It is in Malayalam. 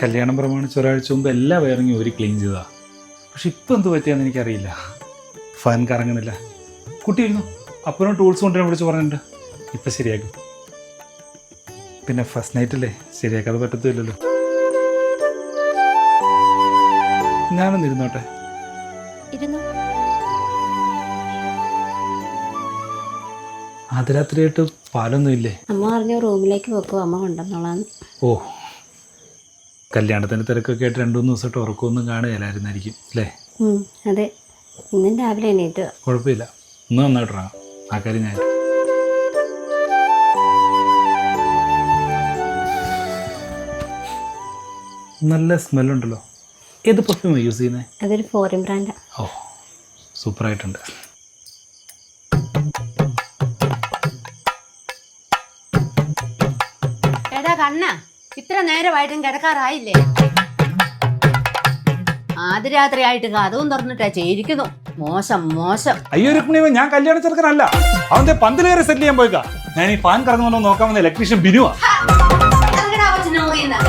കല്യാണം പ്രമാണിച്ച് ഒരാഴ്ച മുമ്പ് എല്ലാ വയറിങ്ങും ഒരു ക്ലീൻ ചെയ്താ. പക്ഷെ ഇപ്പം എന്ത് പറ്റിയാന്ന് എനിക്കറിയില്ല. ഫാൻ കറങ്ങുന്നില്ല. കുട്ടി ഇരുന്നു. അപ്പനും ടൂൾസ് കൊണ്ടുവരാൻ വിളിച്ച് പറഞ്ഞിട്ടുണ്ട്. ഇപ്പം ശരിയാക്കും. പിന്നെ ഫസ്റ്റ് നൈറ്റല്ലേ, ശരിയാക്കാതെ പറ്റത്തില്ലല്ലോ. ഞാനൊന്ന് ഇരുന്നോട്ടെ. ആദ്യരാത്രിയായിട്ട് പാലൊന്നും ഇല്ലേ? അമ്മ പറഞ്ഞു റൂമിലേക്ക് വെക്കും, അമ്മ കൊണ്ടുവന്നോളാന്ന്. ഓ, കല്യാണത്തിൻ്റെ തിരക്കൊക്കെ ആയിട്ട് 2-3 ദിവസമായിട്ട് ഉറക്കമൊന്നും കാണുകയില്ലായിരുന്നായിരിക്കും അല്ലേ? അതെ, ഇന്നും രാവിലെ എണീറ്റ്. കുഴപ്പമില്ല, ഒന്ന് നന്നായിട്ടിറങ്ങാം. ആ കാര്യം ഞാൻ നല്ല സ്മെല്ലുണ്ടല്ലോ. ഏത് പെർഫ്യൂമാണ് യൂസ് ചെയ്യുന്നത്? അതൊരു ഫോറിൻ ബ്രാൻഡാ. ഓ, സൂപ്പറായിട്ടുണ്ട്. എടാ കണ്ണ, ഇത്ര നേരമായിട്ടും കിടക്കാറായില്ലേ? ആദ്യരാത്രി ആയിട്ട് കഥവും തുറന്നിട്ടാ ചെയ്തിരിക്കുന്നു. മോശം മോശം. അയ്യോ രുക്മിണി, ഞാൻ കല്യാണ ചെറുക്കനല്ല. അവന്റെ പന്തിലേറെ സെറ്റ് ചെയ്യാൻ പോയിക്കാ. ഞാൻ ഈ ഫാൻ കറങ്ങുന്നോ നോക്കാൻ വന്ന ഇലക്ട്രീഷ്യൻ ബിനുവാ. ഇറങ്ങടാ കൊച്ചിനെ മുറിയിൽ നിന്ന്.